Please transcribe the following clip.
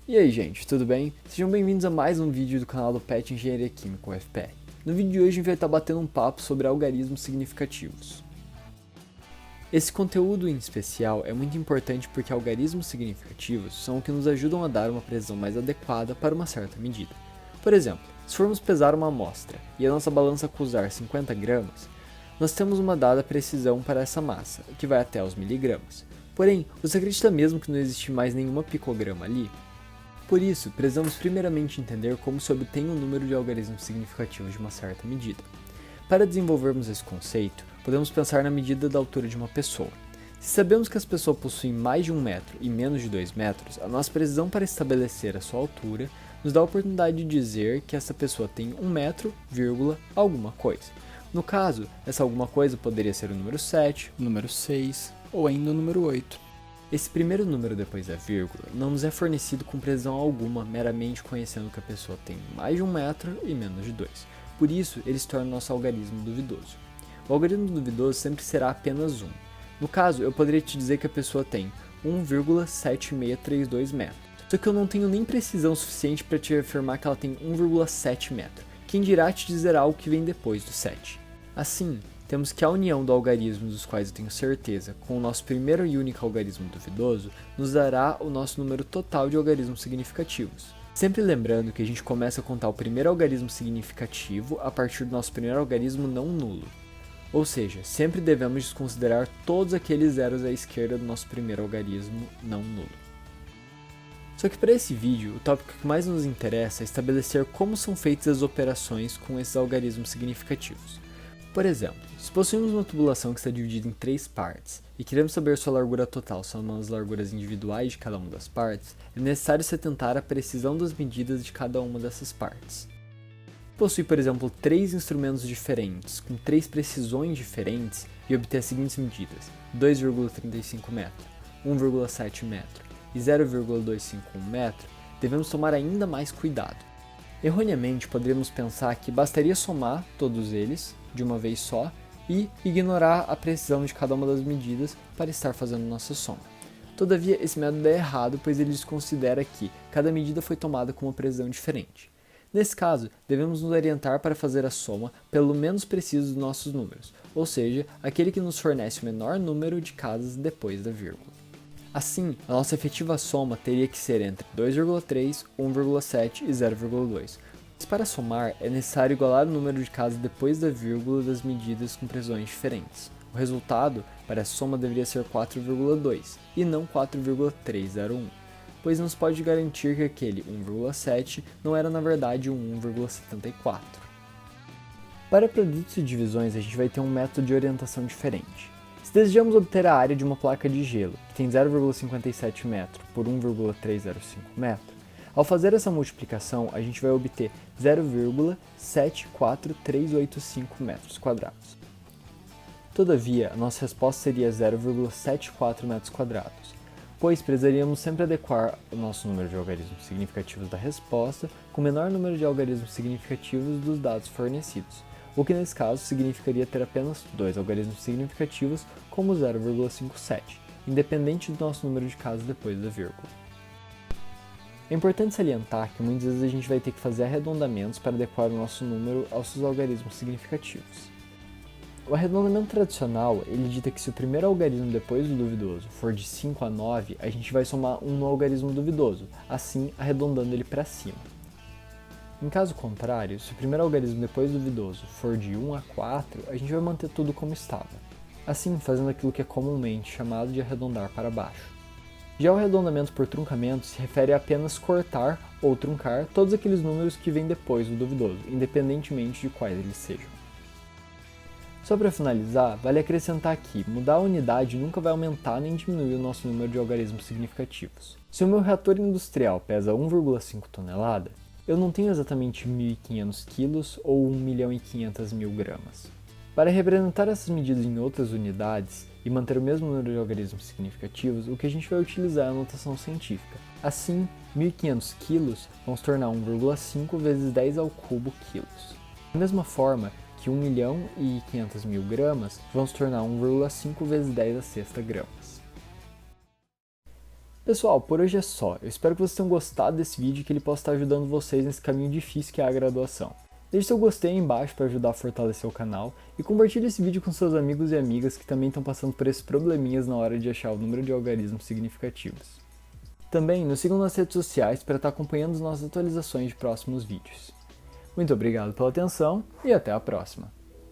E aí gente, tudo bem? Sejam bem-vindos a mais um vídeo do canal do PET Engenharia Química UFPR. No vídeo de hoje a gente vai estar batendo um papo sobre algarismos significativos. Esse conteúdo em especial é muito importante porque algarismos significativos são o que nos ajudam a dar uma precisão mais adequada para uma certa medida. Por exemplo, se formos pesar uma amostra e a nossa balança acusar 50 gramas, nós temos uma dada precisão para essa massa, que vai até os miligramas. Porém, você acredita mesmo que não existe mais nenhuma picograma ali? Por isso, precisamos primeiramente entender como se obtém um número de algarismos significativos de uma certa medida. Para desenvolvermos esse conceito, podemos pensar na medida da altura de uma pessoa. Se sabemos que as pessoas possuem mais de 1 metro e menos de 2 metros, a nossa precisão para estabelecer a sua altura nos dá a oportunidade de dizer que essa pessoa tem 1 metro, alguma coisa. No caso, essa alguma coisa poderia ser o número 7, o número 6 ou ainda o número 8. Esse primeiro número depois da vírgula não nos é fornecido com precisão alguma, meramente conhecendo que a pessoa tem mais de 1 metro e menos de 2. Por isso, ele se torna nosso algarismo duvidoso. O algarismo duvidoso sempre será apenas 1. No caso, eu poderia te dizer que a pessoa tem 1,7632 metros. Só que eu não tenho nem precisão suficiente para te afirmar que ela tem 1,7 metro. Quem dirá te dizer algo que vem depois do 7? Assim, temos que a união do algarismo dos quais eu tenho certeza com o nosso primeiro e único algarismo duvidoso nos dará o nosso número total de algarismos significativos. Sempre lembrando que a gente começa a contar o primeiro algarismo significativo a partir do nosso primeiro algarismo não nulo. Ou seja, sempre devemos desconsiderar todos aqueles zeros à esquerda do nosso primeiro algarismo não nulo. Só que para esse vídeo, o tópico que mais nos interessa é estabelecer como são feitas as operações com esses algarismos significativos. Por exemplo, se possuímos uma tubulação que está dividida em 3 partes e queremos saber sua largura total somando as larguras individuais de cada uma das partes, é necessário se atentar à precisão das medidas de cada uma dessas partes. Possui, por exemplo, 3 instrumentos diferentes, com 3 precisões diferentes e obter as seguintes medidas: 2,35 metro, 1,7 metro e 0,251 metro, devemos tomar ainda mais cuidado. Erroneamente, poderíamos pensar que bastaria somar todos eles de uma vez só e ignorar a precisão de cada uma das medidas para estar fazendo nossa soma. Todavia, esse método é errado, pois ele desconsidera que cada medida foi tomada com uma precisão diferente. Nesse caso, devemos nos orientar para fazer a soma pelo menos preciso dos nossos números, ou seja, aquele que nos fornece o menor número de casas depois da vírgula. Assim, a nossa efetiva soma teria que ser entre 2,3, 1,7 e 0,2. Mas para somar, é necessário igualar o número de casas depois da vírgula das medidas com precisões diferentes. O resultado para a soma deveria ser 4,2 e não 4,301, pois não se pode garantir que aquele 1,7 não era na verdade um 1,74. Para produtos e divisões, a gente vai ter um método de orientação diferente. Se desejamos obter a área de uma placa de gelo, que tem 0,57 metro por 1,305 metro, ao fazer essa multiplicação, a gente vai obter 0,74385 metros quadrados. Todavia, a nossa resposta seria 0,74 metros quadrados, pois precisaríamos sempre adequar o nosso número de algarismos significativos da resposta com o menor número de algarismos significativos dos dados fornecidos, o que nesse caso significaria ter apenas 2 algarismos significativos como 0,57, independente do nosso número de casas depois da vírgula. É importante salientar que muitas vezes a gente vai ter que fazer arredondamentos para adequar o nosso número aos seus algarismos significativos. O arredondamento tradicional, ele dita que se o primeiro algarismo depois do duvidoso for de 5 a 9, a gente vai somar 1 no algarismo duvidoso, assim arredondando ele para cima. Em caso contrário, se o primeiro algarismo depois do duvidoso for de 1 a 4, a gente vai manter tudo como estava, assim fazendo aquilo que é comumente chamado de arredondar para baixo. Já o arredondamento por truncamento se refere a apenas cortar ou truncar todos aqueles números que vêm depois do duvidoso, independentemente de quais eles sejam. Só para finalizar, vale acrescentar que mudar a unidade nunca vai aumentar nem diminuir o nosso número de algarismos significativos. Se o meu reator industrial pesa 1,5 tonelada, eu não tenho exatamente 1.500 kg ou 1.500.000 gramas. Para representar essas medidas em outras unidades e manter o mesmo número de algarismos significativos, o que a gente vai utilizar é a notação científica. Assim, 1.500 kg vão se tornar 1,5 vezes 10 ao cubo quilos. Da mesma forma que 1.500.000 gramas vão se tornar 1,5 vezes 10 a sexta gramas. Pessoal, por hoje é só. Eu espero que vocês tenham gostado desse vídeo e que ele possa estar ajudando vocês nesse caminho difícil que é a graduação. Deixe seu gostei aí embaixo para ajudar a fortalecer o canal e compartilhe esse vídeo com seus amigos e amigas que também estão passando por esses probleminhas na hora de achar o número de algarismos significativos. Também nos sigam nas redes sociais para estar acompanhando as nossas atualizações de próximos vídeos. Muito obrigado pela atenção e até a próxima!